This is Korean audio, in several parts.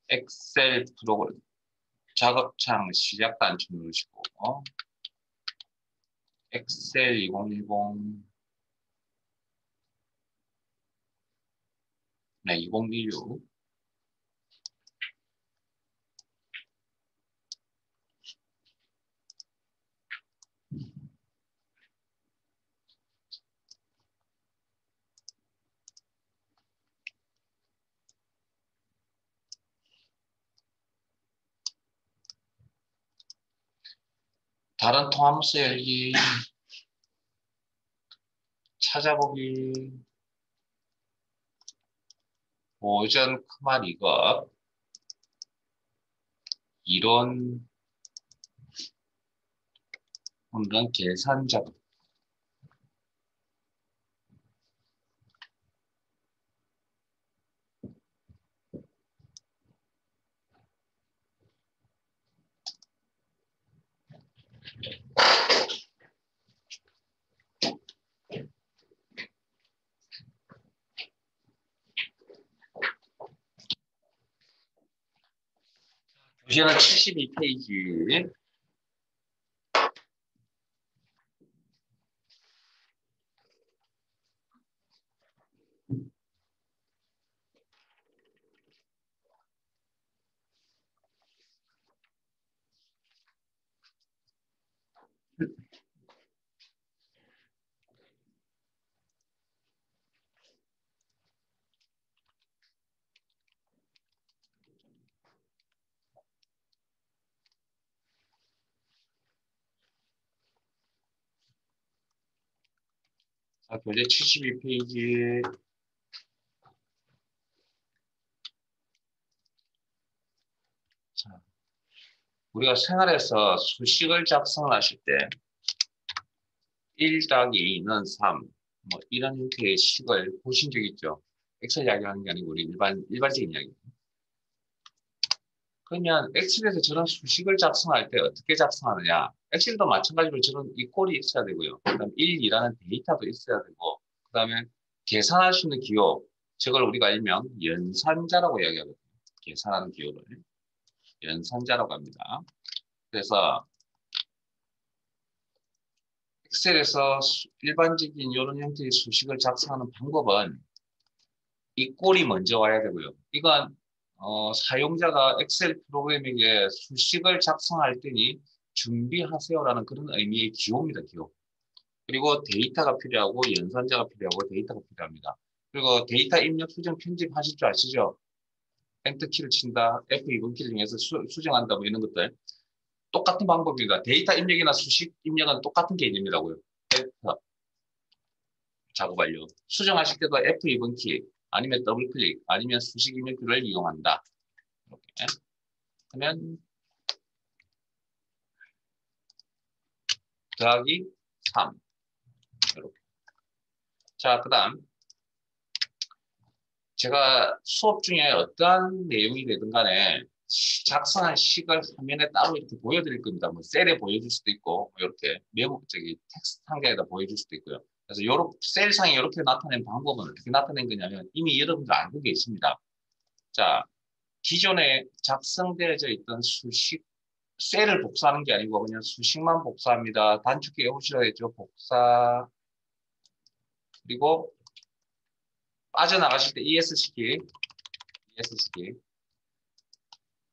엑셀 프로그램 작업창 시작 단추 누르시고 엑셀 2010 네, 2016 다른 통합문서 열기 찾아보기 보전 크말 이것 이론 혹은 계산 작업 교재는 72페이지 자, 교재 72페이지 자, 우리가 생활에서 수식을 작성하실 때 1 더하기 2는 3, 뭐 이런 형태의 식을 보신 적 있죠? 엑셀 이야기하는 게 아니고 우리 일반적인 이야기. 그러면 엑셀에서 저런 수식을 작성할 때 어떻게 작성하느냐? 엑셀도 마찬가지로 저런 이꼴이 있어야 되고요. 그다음 1, 2라는 데이터도 있어야 되고, 그다음에 계산할 수 있는 기호, 저걸 우리가 일명 연산자라고 이야기하거든요. 계산하는 기호를 연산자라고 합니다. 그래서 엑셀에서 일반적인 이런 형태의 수식을 작성하는 방법은 이 꼴이 먼저 와야 되고요. 이건 사용자가 엑셀 프로그램에게 수식을 작성할 때니 준비하세요라는 그런 의미의 기호입니다. 기호. 그리고 데이터가 필요하고 연산자가 필요하고 데이터가 필요합니다. 그리고 데이터 입력, 수정, 편집하실 줄 아시죠? 엔터키를 친다, F2번 키를 이용해서 수정한다 뭐 이런 것들. 똑같은 방법입니다. 데이터 입력이나 수식 입력은 똑같은 개념이라고요. 데이터 작업 완료. 수정하실 때도 F2번 키 아니면 더블 클릭 아니면 수식 입력기를 이용한다. 이렇게 하면 더하기 3 이렇게. 자, 그다음 제가 수업 중에 어떠한 내용이 되든 간에 작성한 식을 화면에 따로 이렇게 보여드릴 겁니다. 뭐 셀에 보여줄 수도 있고 이렇게 메모 텍스트 상자에다 보여줄 수도 있고요. 그래서 요렇게 셀상에 이렇게 나타낸 방법은 어떻게 나타낸 거냐면 이미 여러분들 알고 계십니다. 자, 기존에 작성되어져 있던 수식 셀을 복사하는 게 아니고 그냥 수식만 복사합니다. 단축키 해보시라 했죠. 복사 그리고 빠져나가실 때 ESC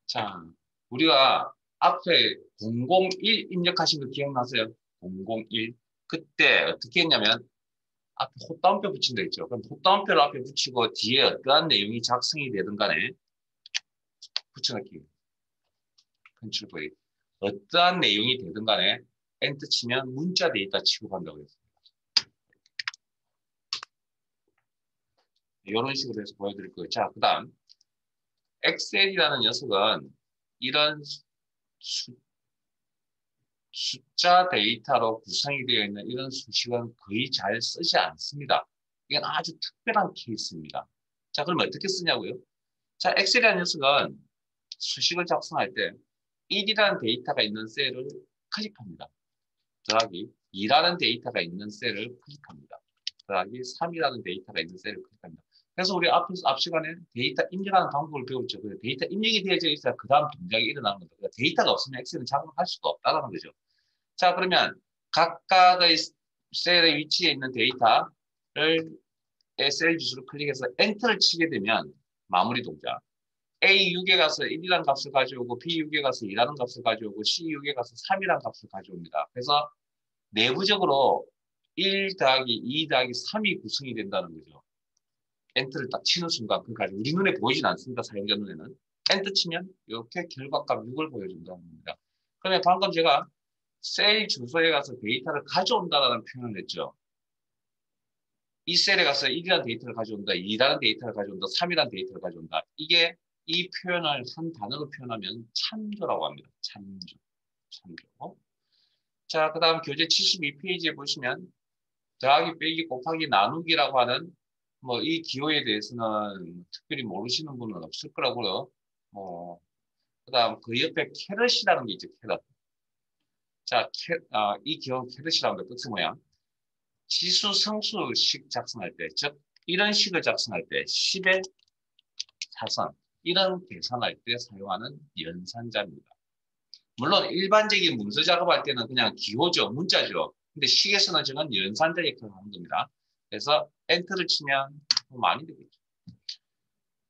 자, 우리가 앞에 001 입력하신 거 기억나세요? 001 그때 어떻게 했냐면 앞에 헛다운표 붙인다 했죠. 그럼 헛다운표를 앞에 붙이고 뒤에 어떠한 내용이 작성이 되든 간에 붙여넣기 컨트롤 V 어떠한 내용이 되든 간에 엔터 치면 문자 데이터 취급한다고 했습니다. 이런 식으로 해서 보여드릴 거예요. 자, 그 다음 엑셀이라는 녀석은 이런 숫자 데이터로 구성이 되어 있는 이런 수식은 거의 잘 쓰지 않습니다. 이건 아주 특별한 케이스입니다. 자, 그럼 어떻게 쓰냐고요? 자, 엑셀이라는 녀석은 수식을 작성할 때 1이라는 데이터가 있는 셀을 클릭합니다. 더하기 2라는 데이터가 있는 셀을 클릭합니다. 더하기 3이라는 데이터가 있는 셀을 클릭합니다. 그래서 우리 앞 시간에 데이터 입력하는 방법을 배웠죠. 그 데이터 입력이 되어져 있어야 그 다음 동작이 일어나는 겁니다. 그러니까 데이터가 없으면 엑셀은 작업할 수가 없다는 거죠. 자, 그러면 각각의 셀의 위치에 있는 데이터를 셀 주소를 클릭해서 엔터를 치게 되면 마무리 동작. A6에 가서 1이라는 값을 가져오고 B6에 가서 2라는 값을 가져오고 C6에 가서 3이라는 값을 가져옵니다. 그래서 내부적으로 1 더하기 2 더하기 3이 구성이 된다는 거죠. 엔터를 딱 치는 순간 그까지 우리 눈에 보이진 않습니다. 사용자 눈에는. 엔터 치면 이렇게 결과값 6을 보여준다는 겁니다. 그러면 방금 제가 셀 주소에 가서 데이터를 가져온다라는 표현을 했죠. 이 셀에 가서 1이라는 데이터를 가져온다, 2라는 데이터를 가져온다, 3이라는 데이터를 가져온다. 이게 이 표현을 한 단어로 표현하면 참조라고 합니다. 참조. 참조. 자, 그 다음 교재 72페이지에 보시면 더하기, 빼기, 곱하기, 나누기라고 하는 뭐 이 기호에 대해서는 특별히 모르시는 분은 없을 거라고요. 그 다음 그 옆에 캐럿이라는 게 있죠. 캐럿. 자, 이 기호는 캐럿이라는 거 뜻은 뭐야? 지수 상수식 작성할 때, 즉 이런 식을 작성할 때 10의 사선 이런 계산할 때 사용하는 연산자입니다. 물론 일반적인 문서 작업할 때는 그냥 기호죠, 문자죠. 근데 식에서는 저는 연산자 역할을 하는 겁니다. 그래서 엔터를 치면 많이 되겠죠.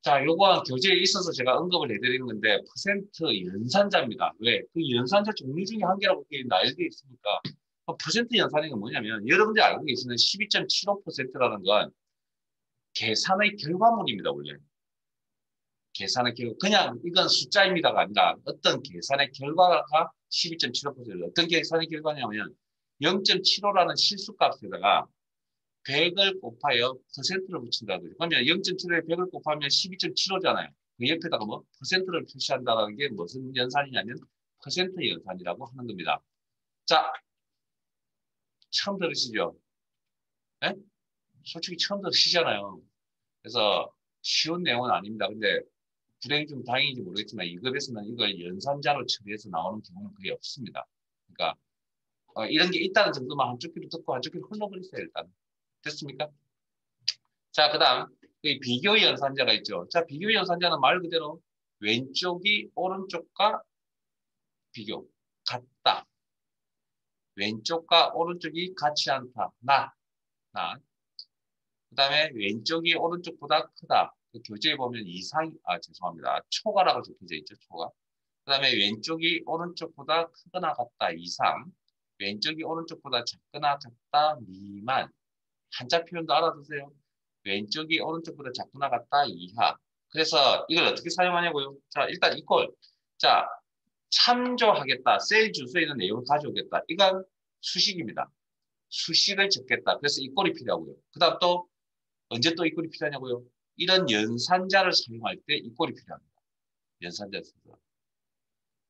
자, 요거 교재에 있어서 제가 언급을 해드리는 건데 퍼센트 연산자입니다. 왜? 그 연산자 종류 중에 한 개라고 나열되어 있으니까 퍼센트 연산이 뭐냐면 여러분들이 알고 계시는 12.75%라는 건 계산의 결과물입니다. 원래. 계산의 결과, 그냥 이건 숫자입니다가 아니라 어떤 계산의 결과가 12.75%. 어떤 계산의 결과냐면 0.75라는 실수값에다가 100을 곱하여 퍼센트를 붙인다고 그래요. 그러면 0.75에 100을 곱하면 12.75잖아요. 그 옆에다가 뭐 퍼센트를 표시한다는 게 무슨 연산이냐면 퍼센트 연산이라고 하는 겁니다. 자, 처음 들으시죠? 네? 솔직히 처음 들으시잖아요. 그래서 쉬운 내용은 아닙니다. 근데 불행 중 다행인지 모르겠지만 이 급에서는 이걸 연산자로 처리해서 나오는 경우는 거의 없습니다. 그러니까 이런 게 있다는 정도만 한쪽 귀로 듣고 한쪽 귀로 흘러버리세요. 일단. 됐습니까? 자, 그 다음 비교 연산자가 있죠. 자, 비교 연산자는 말 그대로 왼쪽이 오른쪽과 비교, 같다. 왼쪽과 오른쪽이 같지 않다. 그 다음에 왼쪽이 오른쪽보다 크다. 그 교재에 보면 죄송합니다. 초과라고 적혀져 있죠. 초과. 그 다음에 왼쪽이 오른쪽보다 크거나 같다. 이상. 왼쪽이 오른쪽보다 작거나 같다. 미만. 한자 표현도 알아두세요. 왼쪽이 오른쪽보다 작거나 같다. 이하. 그래서 이걸 어떻게 사용하냐고요. 자, 일단 이꼴. 자, 참조하겠다. 셀 주소에 있는 내용을 가져오겠다. 이건 수식입니다. 수식을 적겠다. 그래서 이꼴이 필요하고요. 그 다음 또 언제 또 이꼴이 필요하냐고요. 이런 연산자를 사용할 때 이꼴이 필요합니다. 연산자를 사용.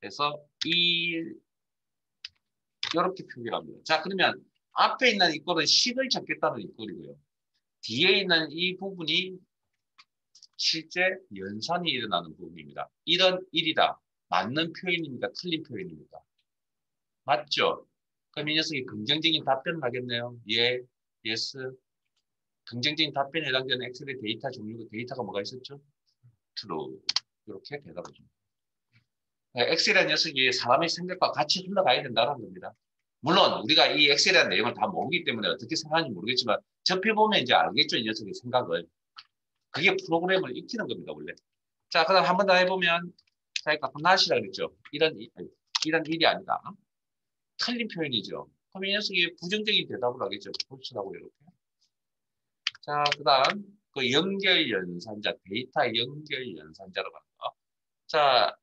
그래서 이렇게 표기를 합니다. 자, 그러면 앞에 있는 이꼴은 식을 적겠다는 이꼴이고요. 뒤에 있는 이 부분이 실제 연산이 일어나는 부분입니다. 이런 일이다. 맞는 표현입니까? 틀린 표현입니까? 맞죠? 그럼 이 녀석이 긍정적인 답변을 하겠네요. 예, yes. 긍정적인 답변에 해당되는 엑셀의 데이터 종류가 데이터가 뭐가 있었죠? true. 이렇게 대답을 줍니다. 엑셀이라는 녀석이 사람의 생각과 같이 흘러가야 된다는 겁니다. 물론 우리가 이 엑셀이라는 내용을 다 모르기 때문에 어떻게 생각하는지 모르겠지만 접해보면 이제 알겠죠. 이 녀석의 생각을. 그게 프로그램을 익히는 겁니다. 원래. 자, 그 다음 한 번 더 해보면 자, 아까 낫이라 그랬죠. 이런 일이 아니다. 틀린 표현이죠. 그럼 이 녀석이 부정적인 대답을 하겠죠. false라고 이렇게. 자, 그 다음 그 연결 연산자, 데이터 연결 연산자로 가는 거. 자,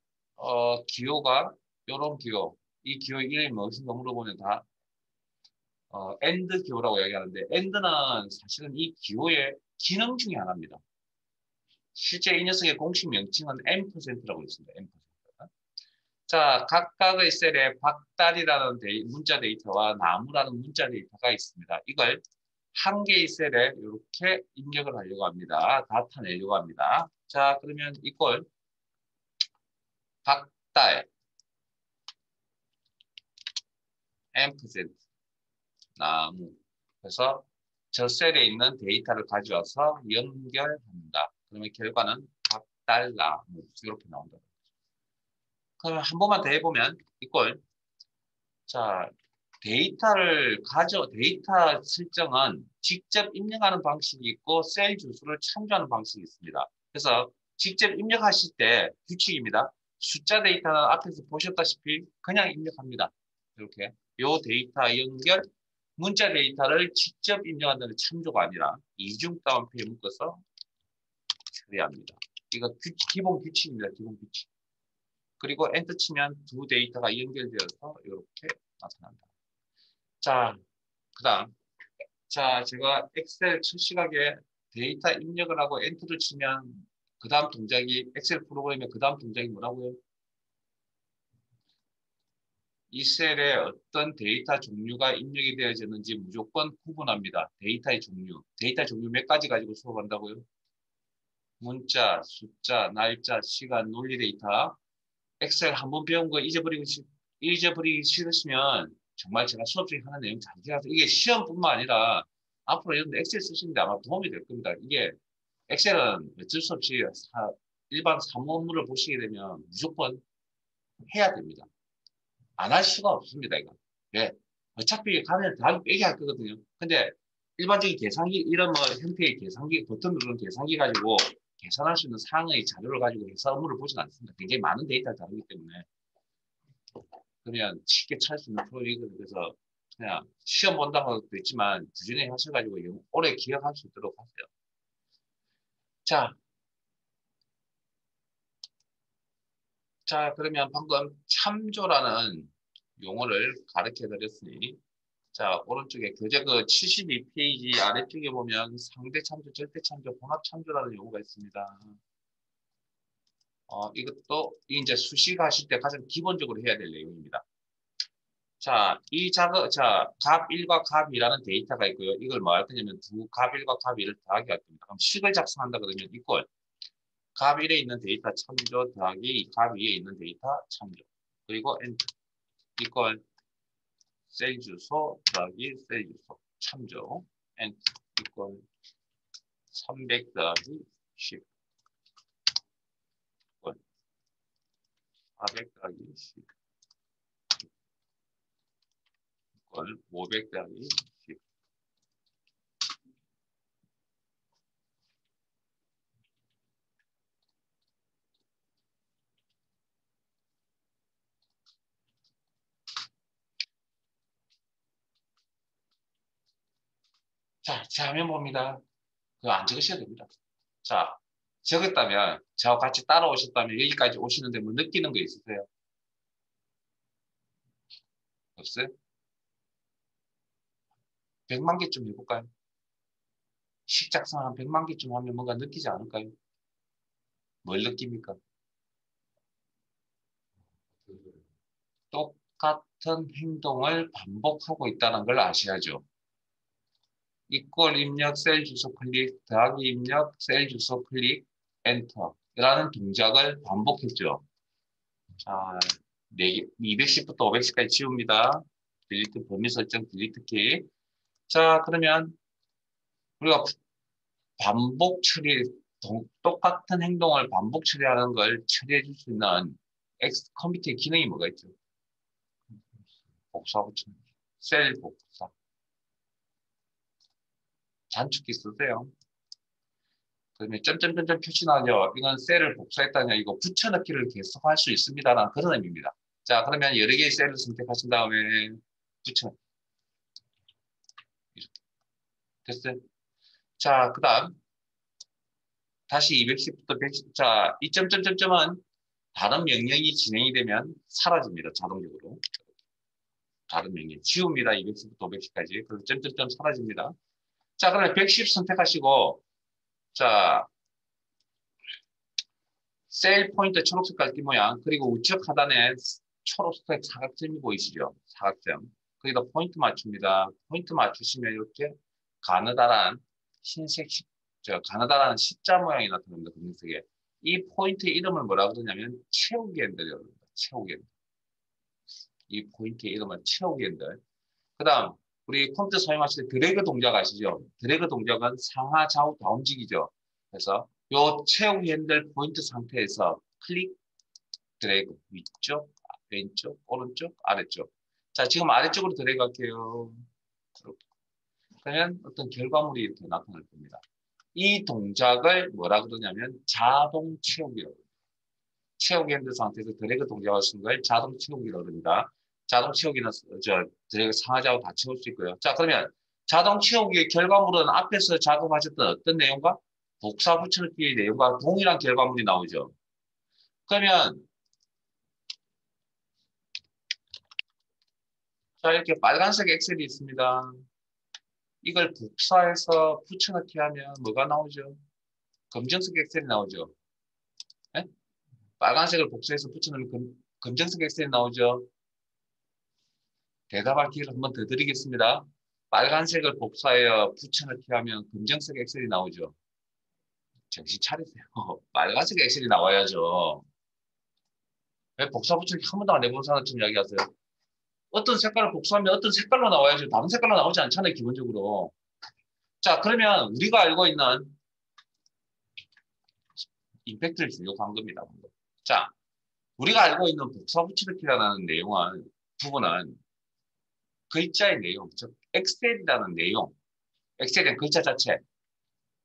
기호가 요런 기호. 이 기호의 이름이 무엇인가 물어보면 다 AND 기호라고 이야기하는데 AND는 사실은 이 기호의 기능 중에 하나입니다. 실제 이 녀석의 공식 명칭은 M%라고 있습니다. M%. 자, 각각의 셀에 박달이라는 문자 데이터와 나무라는 문자 데이터가 있습니다. 이걸 한 개의 셀에 이렇게 입력을 하려고 합니다. 나타내려고 합니다. 자, 그러면 이걸 박달 M% 나무. 그래서 저 셀에 있는 데이터를 가져와서 연결합니다. 그러면 결과는 각 달러 뭐 이렇게 나온다. 그러면 한 번만 더 해보면 이걸 자 데이터 설정은 직접 입력하는 방식이 있고 셀 주소를 참조하는 방식이 있습니다. 그래서 직접 입력하실 때 규칙입니다. 숫자 데이터는 앞에서 보셨다시피 그냥 입력합니다. 이렇게 요 데이터 연결 문자 데이터를 직접 입력한다는 참조가 아니라 이중 따옴표에 묶어서 처리합니다. 이거 기본 규칙입니다. 기본 규칙. 그리고 엔터 치면 두 데이터가 연결되어서 이렇게 나타난다. 자, 그 다음. 자, 제가 엑셀 첫 시각에 데이터 입력을 하고 엔터를 치면 그 다음 동작이 엑셀 프로그램의 그 다음 동작이 뭐라고요? 이 셀에 어떤 데이터 종류가 입력이 되어졌는지 무조건 구분합니다. 데이터의 종류. 데이터 종류 몇 가지 가지고 수업한다고요? 문자, 숫자, 날짜, 시간, 논리 데이터. 엑셀 한 번 배운 거 잊어버리기 싫으시면 정말 제가 수업 중에 하는 내용 잘 기억하세요. 이게 시험뿐만 아니라 앞으로 여러분 엑셀 쓰시는데 아마 도움이 될 겁니다. 이게 엑셀은 어쩔 수 없이 일반 사무업무를 보시게 되면 무조건 해야 됩니다. 안 할 수가 없습니다, 이거. 예. 어차피 가면 다 빼게 할 거거든요. 근데 일반적인 계산기, 이런 뭐 형태의 계산기, 버튼 누르는 계산기 가지고 계산할 수 있는 상의 자료를 가지고 해서 업무를 보진 않습니다. 굉장히 많은 데이터를 다루기 때문에. 그러면 쉽게 찾을 수 있는 프로그램이거든요. 그래서 그냥 시험 본다고 것도 있지만 꾸준히 하셔가지고 오래 기억할 수 있도록 하세요. 자, 그러면 방금 참조라는 용어를 가르쳐 드렸으니 자, 오른쪽에 교재 그 72페이지 아래쪽에 보면 상대 참조, 절대 참조, 혼합 참조라는 용어가 있습니다. 이것도 이제 수식하실 때 가장 기본적으로 해야 될 내용입니다. 자, 값 1과 값 2라는 데이터가 있고요. 이걸 뭐 할 거냐면 값 1과 값 2를 더하기 할 겁니다. 그럼 식을 작성한다 그러면 이걸 값 1에 있는 데이터 참조 더하기 값 2에 있는 데이터 참조. 그리고 엔터. 이걸 셀 주소 더하기 셀 주소 참조. 엔터. 이걸 300 더하기 10. 이걸 400 더하기 10. 이걸 500 더하기 10. 자, 제 화면 봅니다. 그거 안 적으셔야 됩니다. 자, 적었다면, 저와 같이 따라오셨다면 여기까지 오시는데 뭐 느끼는 거 있으세요? 없어요? 100만 개쯤 해볼까요? 식작성 한 100만 개쯤 하면 뭔가 느끼지 않을까요? 뭘 느낍니까? 똑같은 행동을 반복하고 있다는 걸 아셔야죠. 이꼴 입력 셀 주소 클릭 더하기 입력 셀 주소 클릭 엔터 라는 동작을 반복했죠. 자, 210부터 510까지 지웁니다. 딜리트 범위 설정 딜리트 키. 자, 그러면 우리가 반복 처리, 똑같은 행동을 반복 처리하는 걸 처리해 줄 수 있는 컴퓨터의 기능이 뭐가 있죠? 복사 붙임, 셀 복사, 단축키 쓰세요. 그러면 점점점점 표시 나죠. 이건 셀을 복사했다냐, 이거 붙여넣기를 계속 할 수 있습니다라는 그런 의미입니다. 자, 그러면 여러 개의 셀을 선택하신 다음에 붙여. 됐어요? 자, 그 다음 다시 210부터 110, 자, 이 점점점점은 다른 명령이 진행이 되면 사라집니다. 자동적으로. 다른 명령. 지웁니다. 210부터 510까지. 그래서 점점점 사라집니다. 자, 그러면 110 선택하시고, 자, 셀 포인트 초록색 깔기 모양, 그리고 우측 하단에 초록색 사각점이 보이시죠? 사각점. 거기다 포인트 맞춥니다. 포인트 맞추시면 이렇게 가느다란 가느다란 십자 모양이 나타납니다. 검은색에. 이 포인트 이름을 뭐라고 그러냐면 채우기 핸들이라고 합니다. 채우기 핸들. 이 포인트의 이름은 채우기 핸들. 그 다음, 우리 컴퓨터 사용하실 때 드래그 동작 아시죠? 드래그 동작은 상하 좌우 다 움직이죠. 그래서 요 채우기 핸들 포인트 상태에서 클릭, 드래그, 위쪽, 왼쪽, 오른쪽, 아래쪽. 자, 지금 아래쪽으로 드래그 할게요. 그러면 어떤 결과물이 이렇게 나타날 겁니다. 이 동작을 뭐라 그러냐면 자동 채우기라고 합니다. 채우기 핸들 상태에서 드래그 동작을 쓰는 걸 자동 채우기라고 합니다. 자동 채우기는 드래그 상하좌우 다 채울 수 있고요. 자, 그러면 자동 채우기의 결과물은 앞에서 작업하셨던 어떤 내용과 복사 붙여넣기의 내용과 동일한 결과물이 나오죠. 그러면 자, 이렇게 빨간색 엑셀이 있습니다. 이걸 복사해서 붙여넣기 하면 뭐가 나오죠? 검정색 엑셀이 나오죠. 네? 빨간색을 복사해서 붙여넣으면 검정색 엑셀이 나오죠. 대답할 기회를 한번 더 드리겠습니다. 빨간색을 복사하여 붙여넣기 하면 검정색 엑셀이 나오죠. 정신 차리세요. 빨간색 엑셀이 나와야죠. 왜 복사 붙여넣기 한 번도 안 해본 사람처럼 이야기하세요? 어떤 색깔을 복사하면 어떤 색깔로 나와야죠. 다른 색깔로 나오지 않잖아요, 기본적으로. 자, 그러면 우리가 알고 있는 임팩트를 주려고 한 겁니다. 자, 우리가 알고 있는 복사 붙여넣기라는 부분은 글자의 내용, 즉 엑셀이라는 내용, 엑셀은 글자 자체,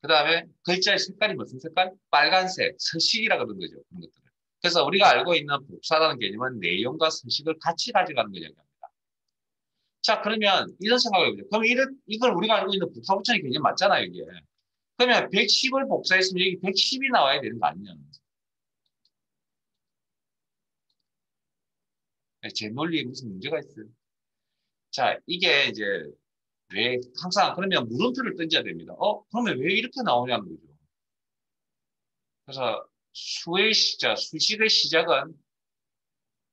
그 다음에 글자의 색깔이 무슨 색깔? 빨간색, 서식이라 그러는 거죠. 그런 것들을. 그래서 우리가 알고 있는 복사라는 개념은 내용과 서식을 같이 가져가는 걸 얘기합니다. 자, 그러면 이런 생각을 해보죠. 그럼 이걸 우리가 알고 있는 복사 붙여넣기 개념 맞잖아요, 이게. 그러면 110을 복사했으면 여기 110이 나와야 되는 거 아니냐. 제 논리에 무슨 문제가 있어요. 자, 이게 이제 왜 항상 그러면 물음표를 던져야 됩니다. 그러면 왜 이렇게 나오냐는 거죠. 그래서 수식의 시작은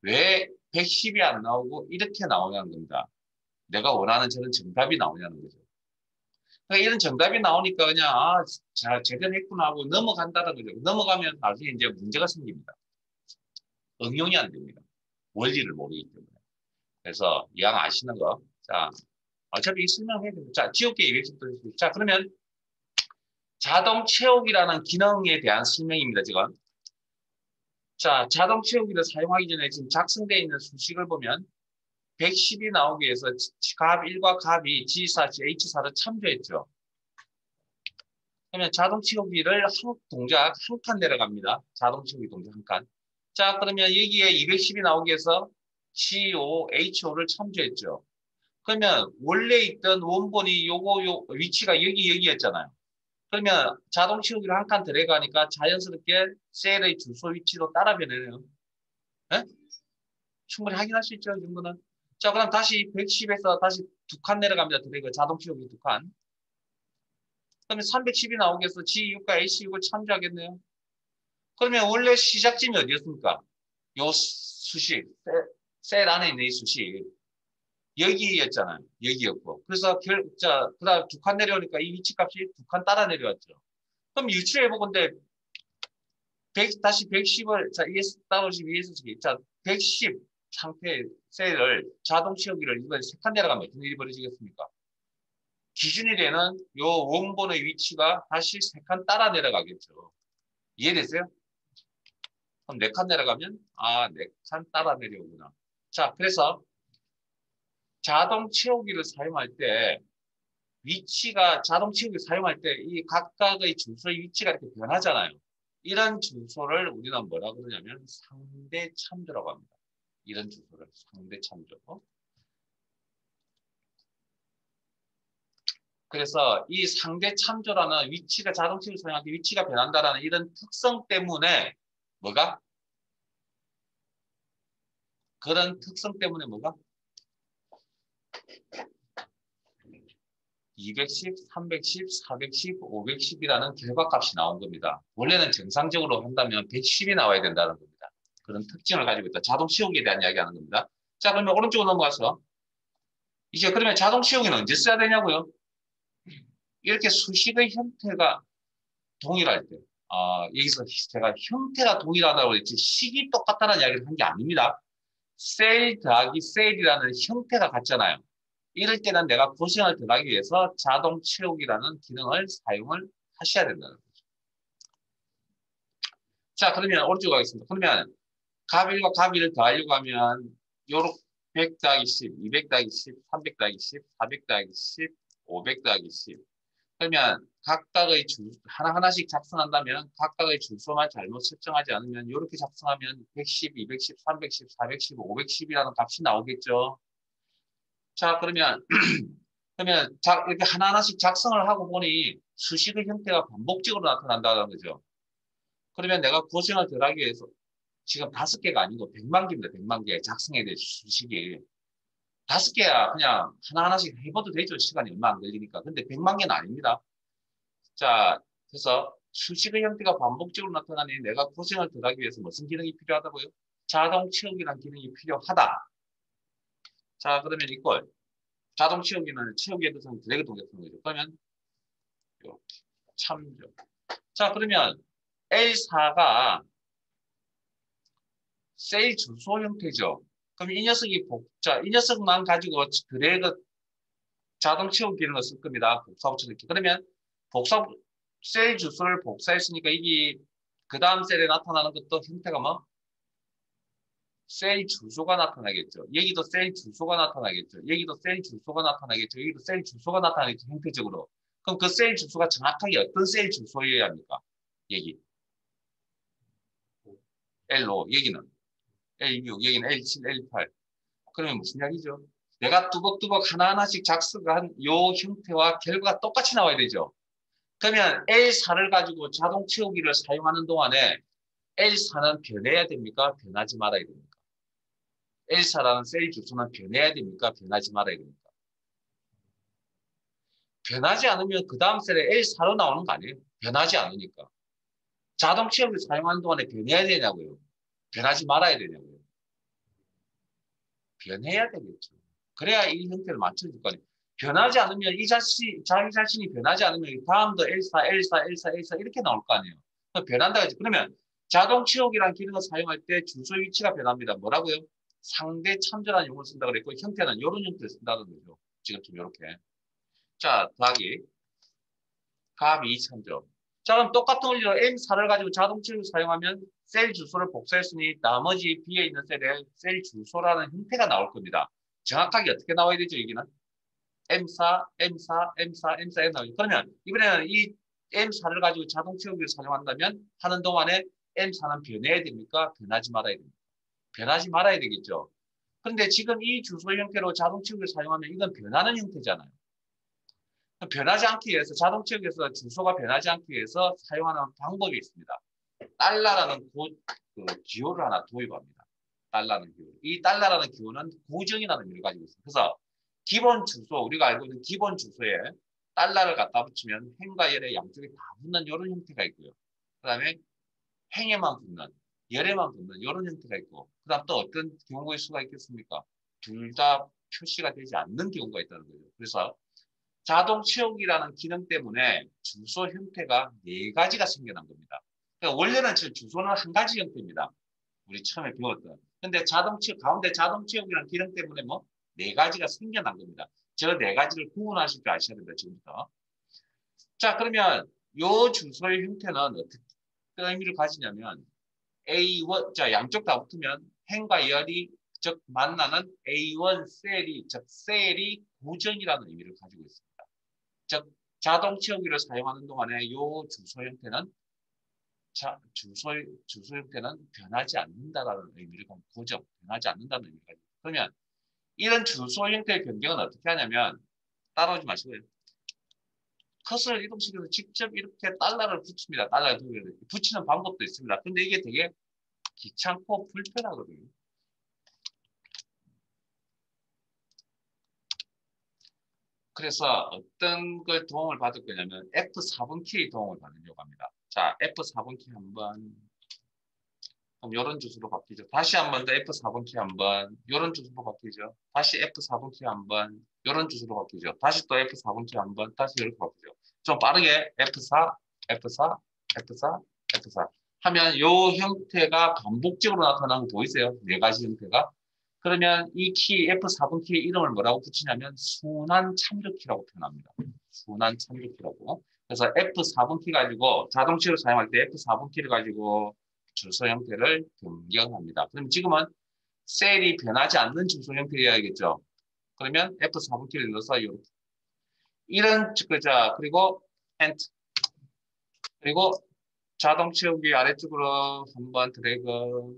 왜 110이 안 나오고 이렇게 나오냐는 겁니다. 내가 원하는 저런 정답이 나오냐는 거죠. 그러니까 이런 정답이 나오니까 그냥 자, 제대로 했구나 하고 넘어간다는 거죠. 넘어가면 나중에 이제 문제가 생깁니다. 응용이 안 됩니다. 원리를 모르기 때문에. 그래서 이왕 아시는 거. 자, 어차피 이 설명해야 됩니다. 자, 지우개 210도. 자, 그러면 자동 채우기라는 기능에 대한 설명입니다, 지금. 자, 자동 채우기를 사용하기 전에 지금 작성되어 있는 수식을 보면 110이 나오기 위해서 값 1과 값 2, G4, H4를 참조했죠. 그러면 자동 채우기를 동작 한 칸 내려갑니다. 자동 채우기 동작 한 칸. 자, 그러면 여기에 210이 나오기 위해서 G5, H5를 참조했죠. 그러면 원래 있던 원본이 위치가 여기였잖아요. 그러면 자동 채우기를 한 칸 들어가니까 자연스럽게 셀의 주소 위치로 따라 변해요. 네? 충분히 확인할 수 있죠, 이 정도는. 자, 그럼 다시 110에서 다시 두 칸 내려갑니다. 드래그 자동 채우기 두 칸. 그러면 310이 나오기 위해서 G6과 H6을 참조하겠네요. 그러면 원래 시작점이 어디였습니까? 요 수식, 셀 안에 있는 이 수식. 여기였잖아요. 여기였고. 그래서 그 다음 두 칸 내려오니까 이 위치 값이 두 칸 따라 내려왔죠. 그럼 유추해보건데 다시 110을 자 ES 위에서 자 110 상태 셀을 자동 채우기를 이번에 세 칸 내려가면 어떤 일이 벌어지겠습니까? 기준이 되는 요 원본의 위치가 다시 세 칸 따라 내려가겠죠. 이해되세요? 그럼 네 칸 내려가면 네 칸 따라 내려오구나. 자, 그래서 자동 채우기를 사용할 때 자동 채우기 사용할 때 이 각각의 주소의 위치가 이렇게 변하잖아요. 이런 주소를 우리는 뭐라고 그러냐면 상대 참조라고 합니다. 이런 주소를 상대 참조. 그래서 이 상대 참조라는 위치가 자동 채우기 사용할 때 위치가 변한다라는 이런 특성 때문에 그런 특성 때문에 210, 310, 410, 510이라는 결과값이 나온 겁니다. 원래는 정상적으로 한다면 110이 나와야 된다는 겁니다. 그런 특징을 가지고 있다. 자동 채우기에 대한 이야기하는 겁니다. 자, 그러면 오른쪽으로 넘어가서 이제 그러면 자동 채우기는 언제 써야 되냐고요? 이렇게 수식의 형태가 동일할 때. 여기서 제가 형태가 동일하다고 했지 식이 똑같다는 이야기를 한 게 아닙니다. 셀 더하기 셀이라는 형태가 같잖아요. 이럴 때는 내가 고생을 덜 하기 위해서 자동 채우기라는 기능을 사용을 하셔야 된다는 거죠. 자, 그러면 오른쪽 가겠습니다. 그러면 값1과 값2를 더하려고 하면 요렇게 100 더하기 10, 200 더하기 10, 300 더하기 10, 400 더하기 10, 500 더하기 10. 그러면 각각의 하나하나씩 작성한다면 각각의 주소만 잘못 설정하지 않으면 이렇게 작성하면 110, 210, 310, 410, 510이라는 값이 나오겠죠. 자, 그러면 이렇게 하나하나씩 작성을 하고 보니 수식의 형태가 반복적으로 나타난다는 거죠. 그러면 내가 고생을 덜 하기 위해서 지금 5개가 아니고 100만 개입니다. 100만 개 작성해야 될 수식이. 5개야 그냥 하나하나씩 해봐도 되죠. 시간이 얼마 안 걸리니까. 근데 100만 개는 아닙니다. 자, 그래서 수식의 형태가 반복적으로 나타나니 내가 고생을 덜 하기 위해서 무슨 기능이 필요하다고요? 자동 채우기라는 기능이 필요하다. 자, 그러면 이걸 자동 채우기는 채우기의 대상 드래그 동작하는 거죠. 그러면 이렇게 참조. 자, 그러면 L4가 셀 주소 형태죠. 그럼 이 녀석이 이 녀석만 가지고 드래그 자동 채우기 기능을 쓸 겁니다. 복사 붙여넣기. 그러면 셀 주소를 복사했으니까 이게 그 다음 셀에 나타나는 것도 형태가 뭐? 셀 주소가 나타나겠죠. 여기도 셀 주소가 나타나겠죠. 여기도 셀 주소가 나타나겠죠. 여기도 셀 주소가 나타나겠죠. 형태적으로. 그럼 그 셀 주소가 정확하게 어떤 셀 주소여야 합니까? 여기. L5, 여기는 L6, 여기는 L7, L8. 그러면 무슨 이야기죠? 내가 뚜벅뚜벅 하나하나씩 작성한 요 형태와 결과가 똑같이 나와야 되죠. 그러면 L4를 가지고 자동 채우기를 사용하는 동안에 L4는 변해야 됩니까? 변하지 말아야 됩니까? L4라는 셀 주소는 변해야 됩니까? 변하지 말아야 됩니까? 변하지 않으면 그 다음 셀에 L4로 나오는 거 아니에요? 변하지 않으니까. 자동 채우기를 사용하는 동안에 변해야 되냐고요? 변하지 말아야 되냐고요? 변해야 되겠죠. 그래야 이 형태를 맞춰줄 거 아니에요. 변하지 않으면 자기 자신이 변하지 않으면 다음도 L4, L4, L4, L4 이렇게 나올 거 아니에요. 변한다 하지. 그러면 자동 채우기라는 기능을 사용할 때 주소 위치가 변합니다. 뭐라고요? 상대 참조라는 용어를 쓴다 그랬고 형태는 이런 형태를 쓴다는 거죠. 지금쯤 이렇게. 자, 더하기 값 2 참조. 자, 그럼 똑같은 원리로 M4를 가지고 자동 채우기 사용하면 셀 주소를 복사했으니 나머지 B에 있는 셀에 셀 주소라는 형태가 나올 겁니다. 정확하게 어떻게 나와야 되죠, 여기는? M4, M4, M4, M4, M4. 그러면 이번에는 이 M4를 가지고 자동 채우기를 사용한다면 하는 동안에 M4는 변해야 됩니까? 변하지 말아야 됩니까? 변하지 말아야 되겠죠. 그런데 지금 이 주소 형태로 자동 채우기를 사용하면 이건 변하는 형태잖아요. 변하지 않기 위해서 자동 채우기에서 주소가 변하지 않기 위해서 사용하는 방법이 있습니다. 달러라는 기호를 하나 도입합니다. 달러라는 기호. 이 달러라는 기호는 고정이라는 의미를 가지고 있습니다. 그래서 기본 주소, 우리가 알고 있는 기본 주소에 달러를 갖다 붙이면 행과 열의 양쪽에 다 붙는 이런 형태가 있고요. 그 다음에 행에만 붙는, 열에만 붙는 이런 형태가 있고, 그 다음 또 어떤 경우의 수가 있겠습니까? 둘 다 표시가 되지 않는 경우가 있다는 거죠. 그래서 자동 채우기라는 기능 때문에 주소 형태가 4가지가 생겨난 겁니다. 그러니까 원래는 주소는 한 가지 형태입니다. 우리 처음에 배웠던. 근데 가운데 자동 채우기라는 기능 때문에 뭐 4가지가 생겨난 겁니다. 저 4가지를 구분하실 줄 아셔야 됩니다. 지금부터. 자, 그러면 요 주소의 형태는 어떤 의미를 가지냐면 A1, 자, 양쪽 다 붙으면 행과 열이 즉 만나는 A1 셀이, 즉 셀이 고정이라는 의미를 가지고 있습니다. 즉 자동 채우기를 사용하는 동안에 요 주소 형태는 주소 형태는 변하지 않는다라는 의미를 가지고 고정, 변하지 않는다는 의미를 가지고. 그러면 이런 주소 형태의 변경은 어떻게 하냐면 따라오지 마시고요. 컷을 이동시켜서 직접 이렇게 달러를 붙입니다. 달러를 붙이는 방법도 있습니다. 근데 이게 되게 귀찮고 불편하거든요. 그래서 어떤 걸 도움을 받을 거냐면 F4번 키의 도움을 받으려고 합니다. 자, F4번 키 한번, 그럼 이런 주소로 바뀌죠. 다시 한 번 더 F4번 키 한번, 이런 주소로 바뀌죠. 다시 F4번 키 한번, 이런 주소로 바뀌죠. 다시 또 F4번 키 한번, 다시 이렇게 바뀌죠. 좀 빠르게 F4, F4, F4, F4 하면 이 형태가 반복적으로 나타나는 거 보이세요? 4가지 형태가. 그러면 이 키, F4번 키의 이름을 뭐라고 붙이냐면 순환 참조키라고 표현합니다. 순환 참조키라고. 그래서 F4번 키 가지고 자동치를 사용할 때 F4번 키를 가지고 주소 형태를 변경합니다. 그럼 지금은 셀이 변하지 않는 주소 형태여야겠죠. 그러면 F4번 키를 눌러서 이렇게. 이런 자 그리고 엔트 그리고 자동 채우기 아래쪽으로 한번 드래그.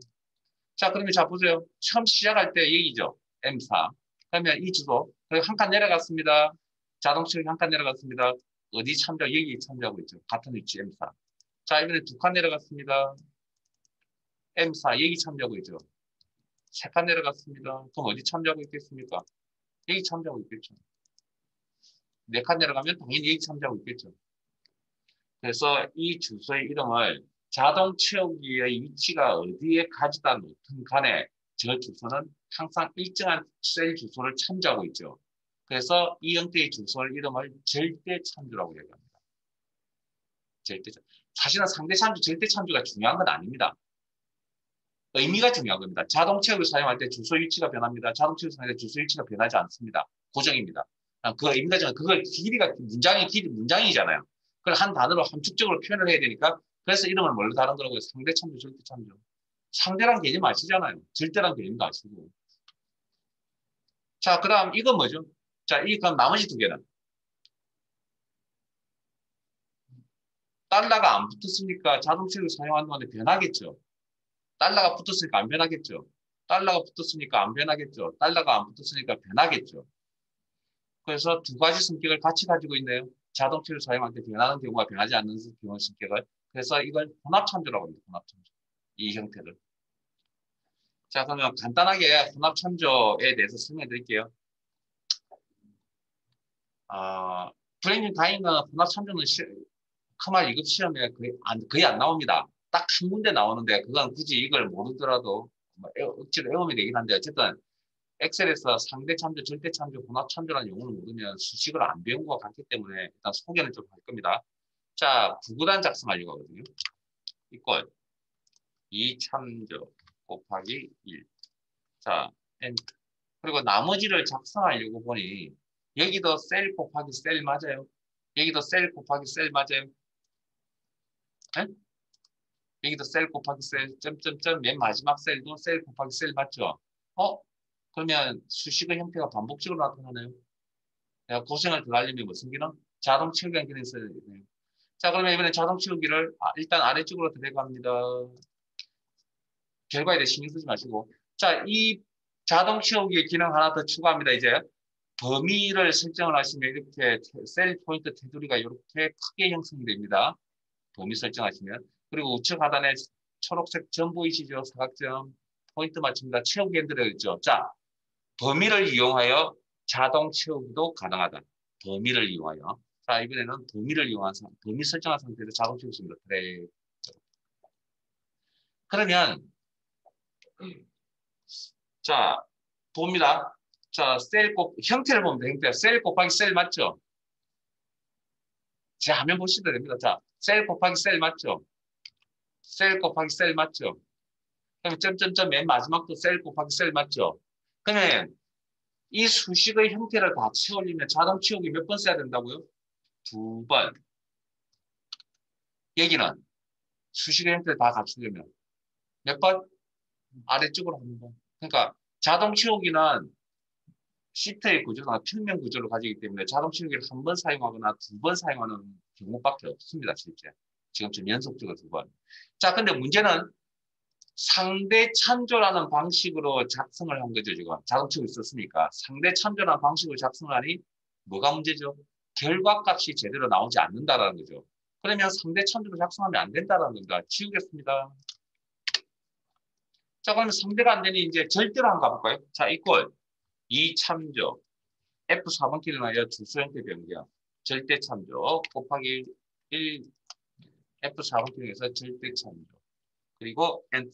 자, 그러면 자, 보세요. 처음 시작할 때 여기죠. M4. 그러면 이 주소. 그리고 한 칸 내려갔습니다. 자동 채우기 한 칸 내려갔습니다. 어디 참조? 여기 참조하고 있죠. 같은 위치 M4. 자, 이번에 두 칸 내려갔습니다. M4. 여기 참조하고 있죠. 세 칸 내려갔습니다. 그럼 어디 참조하고 있겠습니까? 여기 참조하고 있겠죠. 네 칸 내려가면 당연히 여기 참조하고 있겠죠. 그래서 이 주소의 이름을 자동 채우기의 위치가 어디에 가져다 놓든 간에 저 주소는 항상 일정한 셀 주소를 참조하고 있죠. 그래서 이 형태의 주소의 이름을 절대 참조라고 얘기합니다. 절대 참조. 사실은 상대 참조, 절대 참조가 중요한 건 아닙니다. 의미가 중요한 겁니다. 자동 채우기를 사용할 때 주소 위치가 변합니다. 자동 채우기를 사용할 때 주소 위치가 변하지 않습니다. 고정입니다. 그 의미가 중요한 그걸 길이가 문장의 길이 문장이잖아요. 그걸 한 단어로 함축적으로 표현을 해야 되니까 그래서 이름을 뭘로 다른 거라고요? 상대 참조, 절대 참조. 상대란 개념 아시잖아요. 절대란 개념도 아시고. 자, 그 다음 이건 뭐죠? 자, 그럼 나머지 두 개는 달러가 안 붙었으니까 자동 채우기 사용하는 건데 변하겠죠. 달러가 붙었으니까 안 변하겠죠. 달러가 붙었으니까 안 변하겠죠. 달러가 안 붙었으니까 변하겠죠. 그래서 두 가지 성격을 같이 가지고 있네요. 자동차를 사용할 때 변하는 경우가 변하지 않는 경우 성격을. 그래서 이걸 혼합참조라고 합니다. 혼합참조. 이 형태를. 자, 그러면 간단하게 혼합참조에 대해서 설명해 드릴게요. 브레인인 다이는 혼합참조는 커말 2급 시험에 거의 안 나옵니다. 딱 한 군데 나오는데 그건 굳이 이걸 모르더라도 뭐 억지로 외우면 되긴 한데 어쨌든 엑셀에서 상대 참조, 절대 참조, 혼합 참조라는 용어를 모르면 수식을 안 배운 것 같기 때문에 일단 소개는 좀 할 겁니다. 자, 구구단 작성하려고 하거든요. 이꼴 2참조 곱하기 1. 자, 엔터. 그리고 나머지를 작성하려고 보니 여기도 셀 곱하기 셀 맞아요? 여기도 셀 곱하기 셀 맞아요? 에? 여기도 셀 곱하기 셀, 점점점 맨 마지막 셀도 셀 곱하기 셀 맞죠? 그러면 수식의 형태가 반복적으로 나타나네요. 내가 고생을 더 하려면 무슨 기능? 자동 채우기 기능이 있어야 되겠네요. 자, 그러면 이번에 자동 채우기를 일단 아래쪽으로 들어갑니다. 결과에 대해 신경 쓰지 마시고. 자, 이 자동 채우기 기능 하나 더 추가합니다. 이제 범위를 설정을 하시면 이렇게 셀 포인트 테두리가 이렇게 크게 형성이 됩니다. 범위 설정하시면. 그리고 우측 하단에 초록색 점 보이시죠? 사각점 포인트 맞춥니다. 채우기 핸들에 있죠. 자, 범위를 이용하여 자동 채우기도 가능하다. 범위를 이용하여. 자, 이번에는 범위를 이용한 범위 설정한 상태에서 자동 채우기입니다. 그래. 그러면 자, 봅니다. 자, 형태를 보면 형태. 셀 곱하기 셀 맞죠? 제 화면 보시면 됩니다. 자, 셀 곱하기 셀 맞죠? 셀 곱하기 셀 맞죠? 그럼 점점점 맨 마지막도 셀 곱하기 셀 맞죠? 그러면 이 수식의 형태를 다 채우려면 자동 채우기 몇 번 써야 된다고요? 2번. 여기는 수식의 형태를 다 갖추려면 몇 번? 아래쪽으로 한 번. 그러니까 자동 채우기는 시트의 구조나 평면 구조를 가지기 때문에 자동 채우기를 한 번 사용하거나 2번 사용하는 경우밖에 없습니다. 실제. 지금쯤 연속적으로 2번. 자, 근데 문제는 상대 참조라는 방식으로 작성을 한 거죠. 지금 자동 채우기 썼으니까. 상대 참조라는 방식으로 작성을 하니 뭐가 문제죠? 결과값이 제대로 나오지 않는다라는 거죠. 그러면 상대 참조로 작성하면 안 된다라는 겁니다. 지우겠습니다. 자, 그러면 상대가 안 되니 이제 절대로 한번 가볼까요? 자, 이꼴 2참조 F4번 키를 하여 주소 형태 변경 절대 참조 곱하기 1 F4번 키에서 절대 참조 그리고 엔터.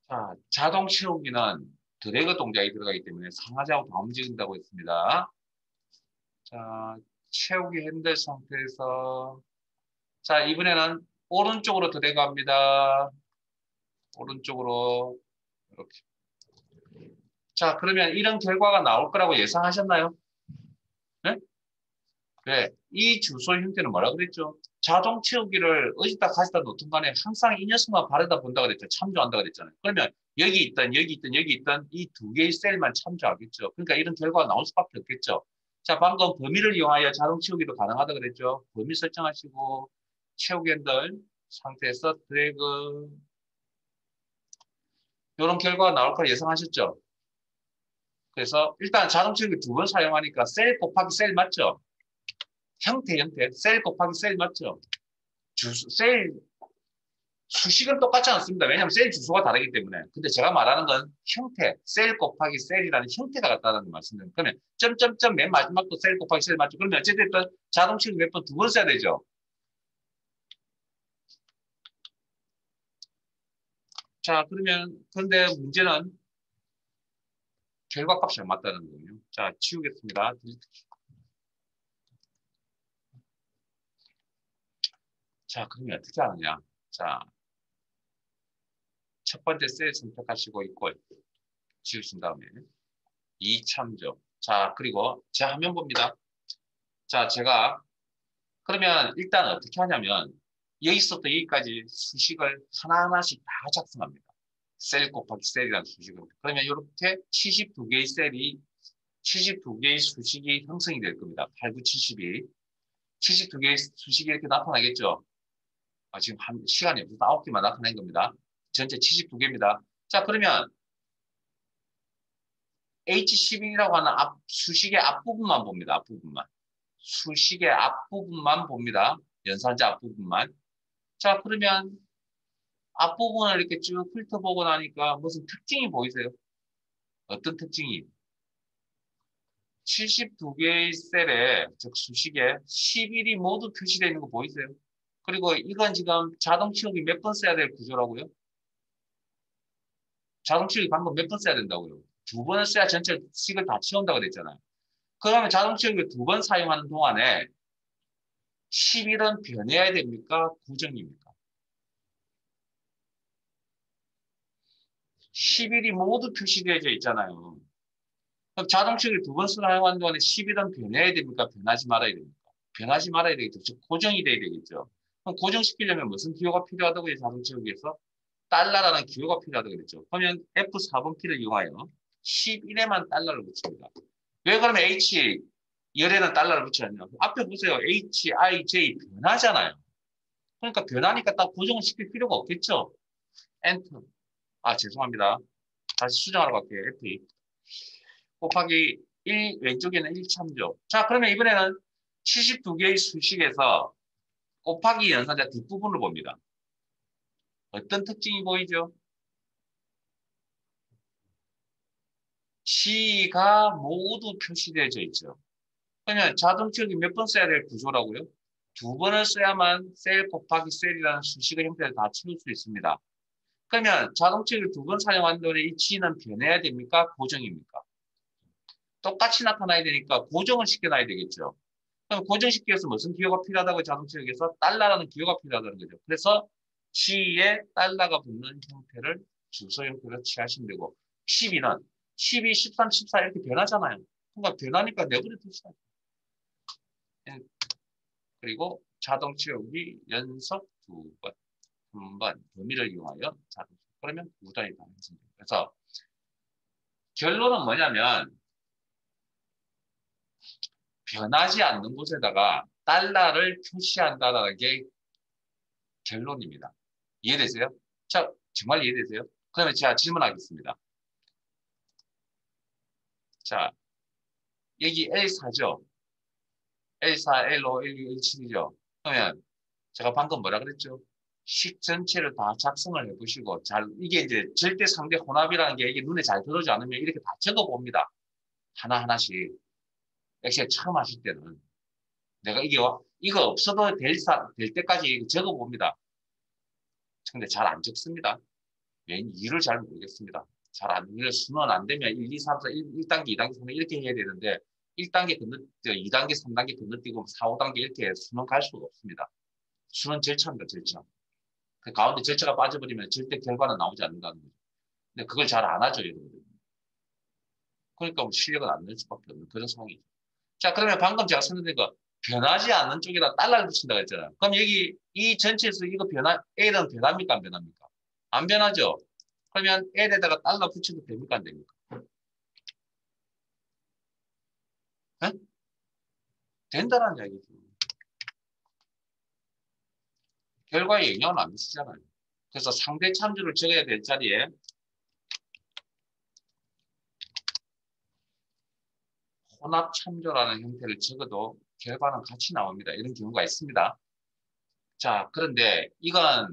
자, 자동 채우기는 드래그 동작이 들어가기 때문에 상하좌우 다 움직인다고 했습니다. 자, 채우기 핸들 상태에서 자, 이번에는 오른쪽으로 드래그합니다. 오른쪽으로 이렇게. 자, 그러면 이런 결과가 나올 거라고 예상하셨나요? 네? 네. 이 주소 형태는 뭐라 그랬죠? 자동 채우기를 어디다 가져다 놓든 간에 항상 이 녀석만 바르다 본다 그랬죠. 참조한다 그랬잖아요. 그러면 여기 있던 여기 있던 여기 있던 이 두 개의 셀만 참조하겠죠. 그러니까 이런 결과가 나올 수밖에 없겠죠. 자, 방금 범위를 이용하여 자동 채우기도 가능하다 그랬죠. 범위 설정하시고 채우기 핸들 상태에서 드래그 이런 결과가 나올 걸 예상하셨죠? 그래서 일단 자동 채우기 두 번 사용하니까 셀 곱하기 셀 맞죠? 형태 셀 곱하기 셀 맞죠? 셀 수식은 똑같지 않습니다. 왜냐하면 셀 주소가 다르기 때문에. 근데 제가 말하는 건 형태, 셀 곱하기 셀이라는 형태가 같다는 말씀입니다. 그러면 점점점 맨 마지막도 셀 곱하기 셀 맞죠? 그러면 어쨌든 자동 채우기 몇 번 두 번 써야 되죠. 자, 그러면 근데 문제는 결과값이 안 맞다는 거예요. 자, 치우겠습니다. 자, 그러면 어떻게 하느냐? 자, 첫 번째 셀 선택하시고 이꼴 지우신 다음에 이참조. 자, 그리고 제 화면 봅니다. 자, 제가 그러면 일단 어떻게 하냐면 여기서부터 여기까지 수식을 하나하나씩 다 작성합니다. 셀 곱하기 셀이라는 수식을. 그러면 이렇게 72개의 셀이 72개의 수식이 형성이 될 겁니다. 8, 9, 72. 72개의 수식이 이렇게 나타나겠죠. 지금 한 시간이 없어서 9개만 나타낸 겁니다. 전체 72개입니다. 자, 그러면 H11이라고 하는 수식의 앞부분만 봅니다. 앞부분만. 수식의 앞부분만 봅니다. 연산자 앞부분만. 자, 그러면 앞부분을 이렇게 쭉 훑어보고 나니까 무슨 특징이 보이세요? 어떤 특징이? 72개의 셀에, 즉 수식에 11이 모두 표시되어 있는 거 보이세요? 그리고 이건 지금 자동 채우기 몇 번 써야 될 구조라고요? 자동 채우기 방금 몇 번 써야 된다고요? 두 번을 써야 전체 식을 다 채운다고 그랬잖아요. 그러면 자동 채우기 두 번 사용하는 동안에 11은 변해야 됩니까? 고정입니까? 11이 모두 표시되어져 있잖아요. 그럼 자동 채우기 두 번 사용하는 동안에 11은 변해야 됩니까? 변하지 말아야 됩니까? 변하지 말아야 되겠죠. 즉 고정이 돼야 되겠죠. 그럼 고정시키려면 무슨 기호가 필요하다고요? 자동 채우기에서? 달러라는 기호가 필요하다고 그랬죠. 그러면 F4번 키를 이용하여 11에만 달러를 붙입니다. 왜 그러면 H 열에는 달러를 붙였냐? 앞에 보세요. H, I, J 변하잖아요. 그러니까 변하니까 딱 고정을 시킬 필요가 없겠죠. 엔터. 아, 죄송합니다. 다시 수정하러 갈게요. F2. 곱하기 1, 왼쪽에는 1참조. 자, 그러면 이번에는 72개의 수식에서 곱하기 연산자 뒷부분을 봅니다. 어떤 특징이 보이죠? G가 모두 표시되어져 있죠. 그러면 자동 채우기 몇 번 써야 될 구조라고요? 두 번을 써야만 셀 곱하기 셀이라는 수식의 형태를 다 채울 수 있습니다. 그러면 자동 채우기 두 번 사용하는 동안에 이 G는 변해야 됩니까? 고정입니까? 똑같이 나타나야 되니까 고정을 시켜놔야 되겠죠. 그럼 고정시키기 위해서 무슨 기호가 필요하다고 자동 채우기에서 달러라는 기호가 필요하다는 거죠. 그래서 G에 달러가 붙는 형태를 주소 형태로 취하시면 되고 12는 12, 13, 14 이렇게 변하잖아요. 그러니까 변하니까 내버려 두시죠. 그리고 자동 채우기 연속 두 번, 한 번 범위를 이용하여 자동 채우기. 그러면 두 단위 다 완성됩니다. 그래서 결론은 뭐냐면 변하지 않는 곳에다가 달러를 표시한다는 게 결론입니다. 이해되세요? 자, 정말 이해되세요? 그러면 제가 질문하겠습니다. 자, 여기 L4죠? L4, L5, L6, L7이죠? 그러면 제가 방금 뭐라 그랬죠? 식 전체를 다 작성을 해보시고 이게 이제 절대 상대 혼합이라는 게 이게 눈에 잘 들어오지 않으면 이렇게 다 적어봅니다. 하나하나씩. 엑셀 처음 하실 때는 내가 이거 없어도 될 때까지 적어봅니다. 근데 잘 안 적습니다. 왜 이유를 잘 모르겠습니다. 잘 안, 수능 안 되면 1, 2, 3, 4, 1단계, 2단계, 3단계 이렇게 해야 되는데 1단계 건너, 2단계, 3단계 건너뛰고 4, 5단계 이렇게 수능 갈 수가 없습니다. 수능 절차입니다, 절차. 그 가운데 절차가 빠져버리면 절대 결과는 나오지 않는다는 거죠. 근데 그걸 잘 안 하죠, 여러분들. 그러니까 뭐 실력은 안 늘 수밖에 없는 그런 상황이죠. 자, 그러면 방금 제가 설명드린 거 변하지 않는 쪽에다 달러를 붙인다고 했잖아요. 그럼 여기 이 전체에서 이거 L은 변합니까? 안 변합니까? 안 변하죠. 그러면 L에다가 달러 붙여도 됩니까? 안 됩니까? 네? 된다는 이야기죠. 결과에 영향을 안 미치잖아요. 그래서 상대 참조를 적어야 될 자리에 혼합 참조라는 형태를 적어도 결과는 같이 나옵니다. 이런 경우가 있습니다. 자, 그런데 이건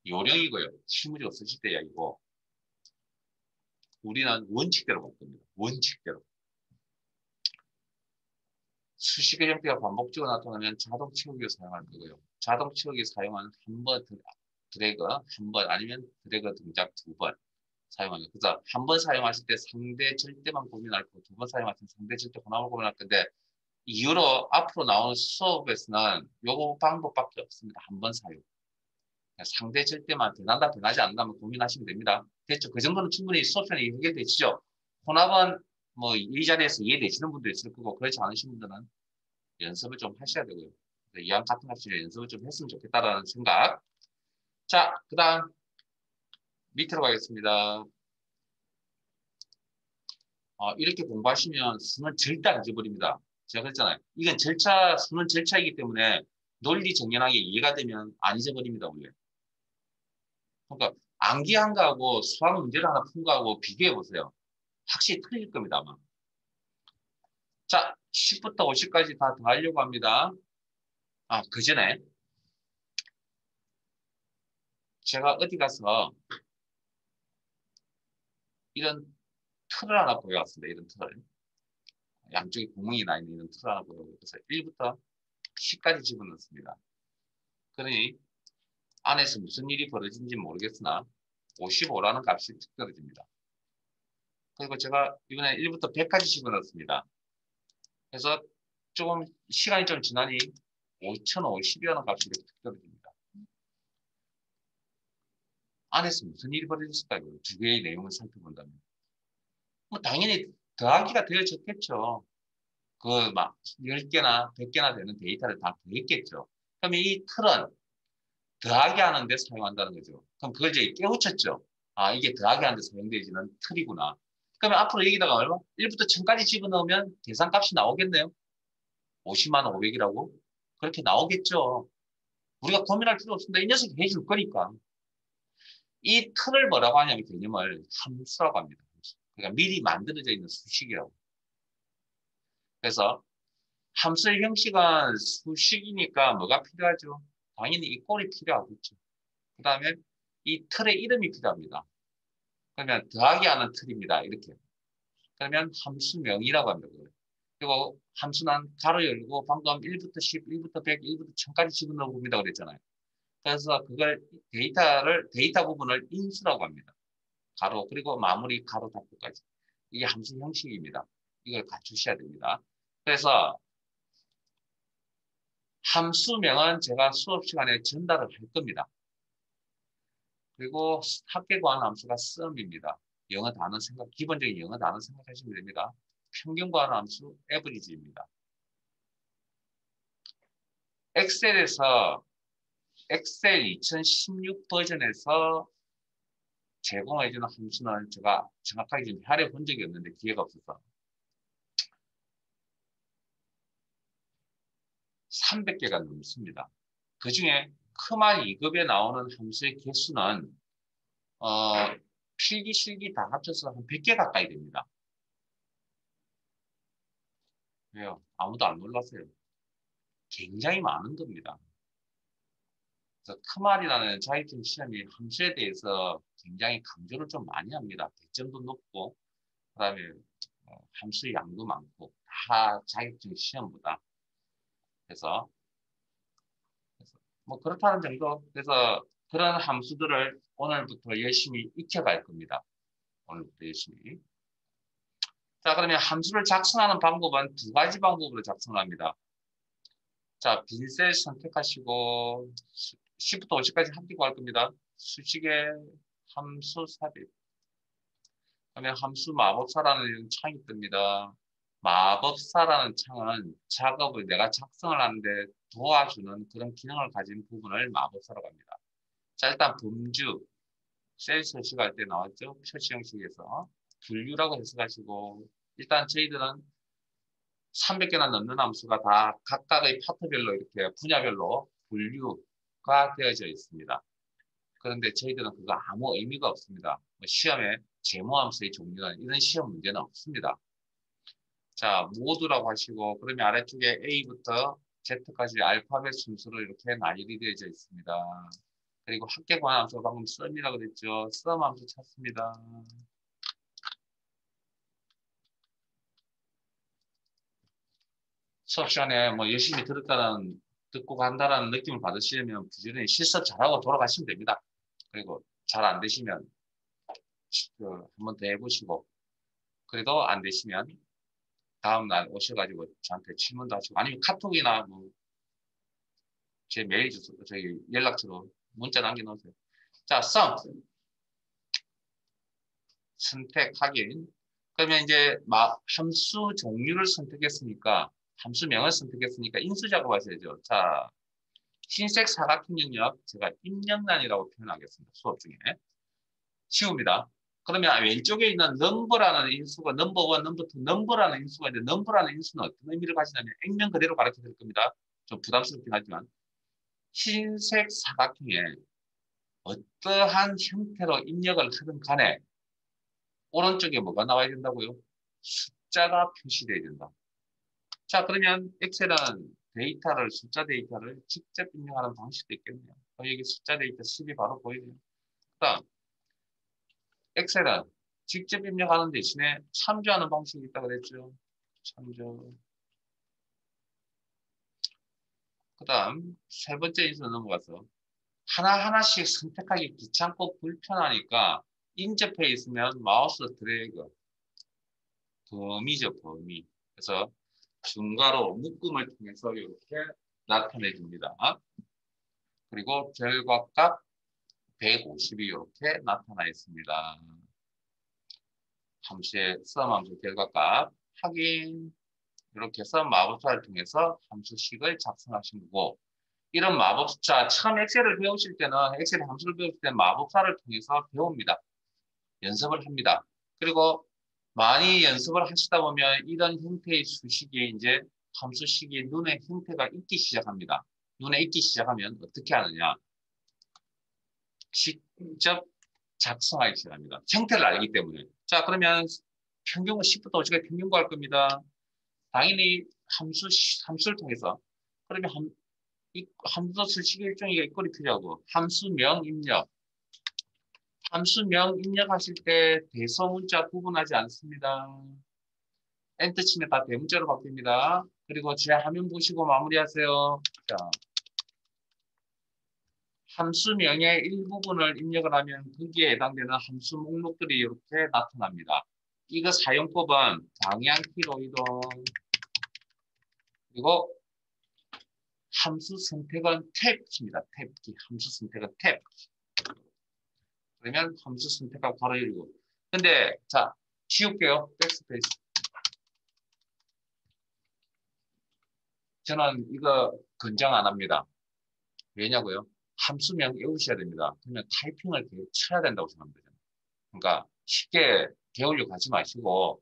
요령이고요. 실무적으로 쓰실 때 이야기고 우리는 원칙대로 볼 겁니다. 원칙대로. 수식의 형태가 반복적으로 나타나면 자동 채우기를 사용할 거고요. 자동 채우기 사용하는 한 번 드래그, 한 번 아니면 드래그 동작 두 번 사용하는. 그래서 한 번 사용하실 때 상대 절대만 고민할 거고 두 번 사용하실 때 상대 절대 혼합을 고민할 건데 이후로 앞으로 나오는 수업에서는 요거 방법밖에 없습니다. 한 번 사용. 상대 절대만 변한다 변하지 않는다면 고민하시면 됩니다. 됐죠? 그 정도는 충분히 수업 시간에 해결되시죠? 혼합은 뭐 이 자리에서 이해되시는 분도 있을 거고 그렇지 않으신 분들은 연습을 좀 하셔야 되고요. 이왕 같은 합치를 연습을 좀 했으면 좋겠다라는 생각. 자, 그 다음 밑으로 가겠습니다. 이렇게 공부하시면 수는 절대 안 잊어버립니다. 제가 그랬잖아요. 이건 수는 절차이기 때문에 논리 정연하게 이해가 되면 안 잊어버립니다, 원래. 그러니까 암기한 거하고 수학 문제를 하나 푼 거하고 비교해 보세요. 확실히 틀릴 겁니다, 아마. 자, 10부터 50까지 다 더하려고 합니다. 그 전에 제가 어디 가서 이런 틀을 하나 보여왔습니다. 이런 틀. 양쪽에 구멍이 나 있는 이런 틀을 하나 보여오고 그래서 1부터 10까지 집어넣습니다. 그러니 안에서 무슨 일이 벌어진지 모르겠으나 55라는 값이 특별해집니다. 그리고 제가 이번에 1부터 100까지 집어넣습니다. 그래서 조금 시간이 좀 지나니 5050이라는 값이 이렇게 특별해집니다. 안에서 무슨 일이 벌어졌을까요? 두 개의 내용을 살펴본다면. 뭐 당연히 더하기가 되어졌겠죠. 그 막 10개나 100개나 되는 데이터를 다 더했겠죠. 그럼 이 틀은 더하기 하는데 사용한다는 거죠. 그럼 그걸 이제 깨우쳤죠. 이게 더하기 하는데 사용되지는 틀이구나. 그러면 앞으로 여기다가 얼마? 1부터 1000까지 집어넣으면 계산값이 나오겠네요. 50만 500이라고? 그렇게 나오겠죠. 우리가 고민할 필요 없습니다. 이 녀석이 해줄 거니까. 이 틀을 뭐라고 하냐면 개념을 함수라고 합니다. 그러니까 미리 만들어져 있는 수식이라고. 그래서 함수의 형식은 수식이니까 뭐가 필요하죠? 당연히 이 꼴이 필요하겠죠. 그 다음에 이 틀의 이름이 필요합니다. 그러면 더하기 하는 틀입니다. 이렇게. 그러면 함수명이라고 합니다. 그리고 함수는 가로 열고 방금 1부터 10, 1부터 100, 1부터 1000까지 집어넣어 봅니다. 그랬잖아요. 그래서 그걸 데이터 부분을 인수라고 합니다. 가로, 그리고 마무리 가로 닫고까지. 이게 함수 형식입니다. 이걸 갖추셔야 됩니다. 그래서 함수명은 제가 수업 시간에 전달을 할 겁니다. 그리고 합계 구하는 함수가 sum입니다. 영어 단어 생각, 기본적인 영어 단어 생각하시면 됩니다. 평균 구하는 함수 average입니다. 엑셀 2016 버전에서 제공해주는 함수는 제가 정확하게 지금 헤아려 본 적이 없는데 기회가 없어서 300개가 넘습니다. 그 중에 크말 2급에 나오는 함수의 개수는 필기, 실기 다 합쳐서 한 100개 가까이 됩니다. 왜요? 아무도 안 놀랐어요. 굉장히 많은 겁니다. 그래서 크말이라는 자격증 시험이 함수에 대해서 굉장히 강조를 좀 많이 합니다. 배점도 높고, 그 다음에 함수의 양도 많고, 다 자격증 시험보다. 그래서 뭐 그렇다는 정도. 그래서 그런 함수들을 오늘부터 열심히 익혀갈 겁니다. 오늘부터 열심히. 자, 그러면 함수를 작성하는 방법은 두 가지 방법으로 작성합니다. 자, 빈셀 선택하시고 10부터 50까지 합계 구할 겁니다. 수식의 함수 삽입. 그러면 함수 마법사라는 창이 뜹니다. 마법사라는 창은 작업을 내가 작성을 하는데 도와주는 그런 기능을 가진 부분을 마법사라고 합니다. 자, 일단 범주, 셀 서식할 때 나왔죠? 표시 형식에서. 분류라고 해석하시고, 일단 저희들은 300개나 넘는 함수가 다 각각의 파트별로 이렇게 분야별로 분류가 되어져 있습니다. 그런데 저희들은 그거 아무 의미가 없습니다. 시험에 제모함수의 종류는 이런 시험 문제는 없습니다. 자, 모두라고 하시고, 그러면 아래쪽에 A부터 Z까지 알파벳 순서로 이렇게 나열이 되어져 있습니다. 그리고 합계 관함수 방금 썸이라고 그랬죠. 썸 함수 찾습니다. 수업 시간에 뭐 열심히 듣고 간다라는 느낌을 받으시려면 부지런히 실습 잘하고 돌아가시면 됩니다. 그리고 잘 안 되시면 한번 더 해보시고, 그래도 안 되시면 다음날 오셔가지고 저한테 질문도 하시고, 아니면 카톡이나 뭐 제 메일 주소, 저희 연락처로 문자 남겨놓으세요. 자, 선택 확인. 그러면 이제 함수 종류를 선택했으니까, 함수명을 선택했으니까 인수 작업하셔야죠. 자, 흰색 사각형 영역, 제가 입력란이라고 표현하겠습니다. 수업 중에. 쉬웁니다. 그러면 왼쪽에 있는 넘버라는 인수가 넘버 1, 넘버 2, 넘버라는 인수가 있는데 넘버라는 인수는 어떤 의미를 가지냐면 액면 그대로 가르쳐 드릴 겁니다. 좀 부담스럽긴 하지만 흰색 사각형에 어떠한 형태로 입력을 하든 간에 오른쪽에 뭐가 나와야 된다고요? 숫자가 표시되어야 된다. 자, 그러면 엑셀은 숫자 데이터를 직접 입력하는 방식도 있겠네요. 여기 숫자 데이터 10이 바로 보이네요. 그다음 엑셀은 직접 입력하는 대신에 참조하는 방식이 있다고 그랬죠. 참조. 그 다음 세 번째 인수 넘어가서 하나하나씩 선택하기 귀찮고 불편하니까 인접해 있으면 마우스 드래그. 범위죠, 범위. 그래서 중괄호 묶음을 통해서 이렇게 나타내 줍니다. 그리고 결과값 150이 이렇게 나타나 있습니다. 함수의 함수 결과값 확인. 이렇게 해서 마법사를 통해서 함수식을 작성하신 거고, 이런 마법사, 처음 엑셀을 배우실 때는, 엑셀 함수를 배우실 때는 마법사를 통해서 배웁니다. 연습을 합니다. 그리고 많이 연습을 하시다 보면 이런 형태의 수식이 이제 함수식이 눈에 형태가 있기 시작합니다. 눈에 있기 시작하면 어떻게 하느냐? 직접 작성하기 시작합니다. 형태를 알기 때문에. 자, 그러면 평균 10부터 50까지 평균 구할 겁니다. 당연히 함수를 통해서. 그러면 함수 수식 일종의 입꼬리 필요하고, 함수명 입력. 함수명 입력하실 때 대소문자 구분하지 않습니다. 엔터 치면 다 대문자로 바뀝니다. 그리고 제 화면 보시고 마무리하세요. 자, 함수명의 일부분을 입력을 하면 거기에 해당되는 함수 목록들이 이렇게 나타납니다. 이거 사용법은 방향키로 이동, 그리고 함수 선택은 탭입니다. 탭키. 함수 선택은 탭. 그러면 함수 선택하고 바로 열고. 근데 자, 지울게요. 백스페이스. 저는 이거 권장 안 합니다. 왜냐고요? 함수명 외우셔야 됩니다. 그러면 타이핑을 계속 쳐야 된다고 생각합니다. 그러니까 쉽게 배우려고 하지 마시고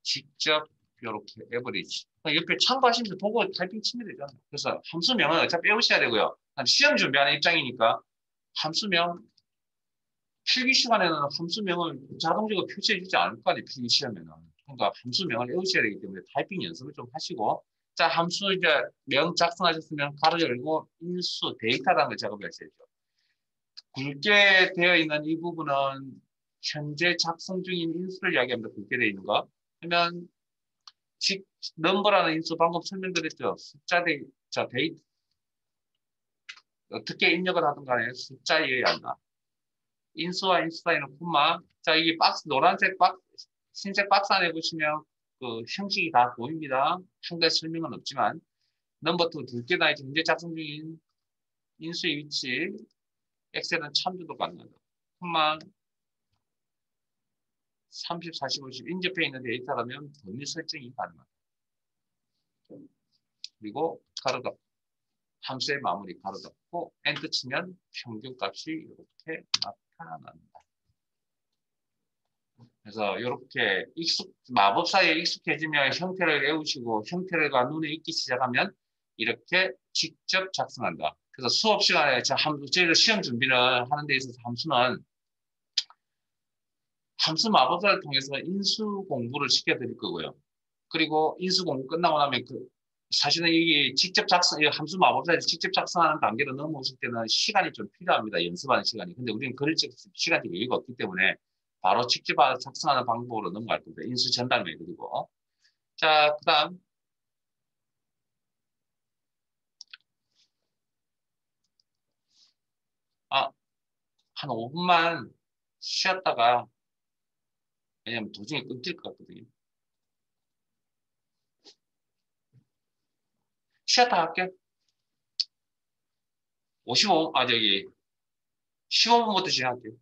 직접 이렇게 에버리지. 옆에 참고하시면서 보고 타이핑 치면 되잖아요. 그래서 함수명은 어차피 외우셔야 되고요. 시험 준비하는 입장이니까 함수명 필기 시간에는 함수명을 자동적으로 표시해 주지 않을 거 아니에요. 필기 시험에는. 그러니까 함수명을 외우셔야 되기 때문에 타이핑 연습을 좀 하시고, 자, 함수 이제 명 작성하셨으면 가로 열고 인수 데이터라는 걸 작업하셔야죠. 굵게 되어 있는 이 부분은 현재 작성 중인 인수를 이야기합니다. 굵게 되어 있는 거. 그러면 넘버라는 인수 방금 설명드렸죠. 숫자 데이터 어떻게 입력을 하든 간에 숫자여야 한다. 인수와 인수 사이는 콤마. 자, 이게 박스, 노란색 박스, 흰색 박스 안에 보시면 그 형식이 다 보입니다. 한글 설명은 없지만. 넘버 2 굵게 다 현재 작성 중인 인수의 위치, 엑셀은 참조도가 안 나다. 콤마 30, 40, 50 인접해 있는 데이터라면 범위 설정이 가능하다. 그리고 가로 닫고 함수의 마무리 가로 닫고 엔터 치면 평균값이 이렇게 나타난다. 그래서 이렇게 마법사에 익숙해지면 형태를 외우시고 형태가 눈에 익기 시작하면 이렇게 직접 작성한다. 그래서 수업 시간에 저희가 시험 준비를 하는 데 있어서 함수 마법사를 통해서 인수 공부를 시켜드릴 거고요. 그리고 인수 공부 끝나고 나면 사실은 이게 함수 마법사에서 직접 작성하는 단계로 넘어오실 때는 시간이 좀 필요합니다. 연습하는 시간이. 근데 우리는 그럴 시간이 여유가 없기 때문에 바로 직접 작성하는 방법으로 넘어갈 겁니다. 인수 전담회 그리고. 자, 그 다음. 한 5분만 쉬었다가, 왜냐면 도중에 끊길 것 같거든요. 쉬었다 할게요. 15분, 15분부터 시작할게요.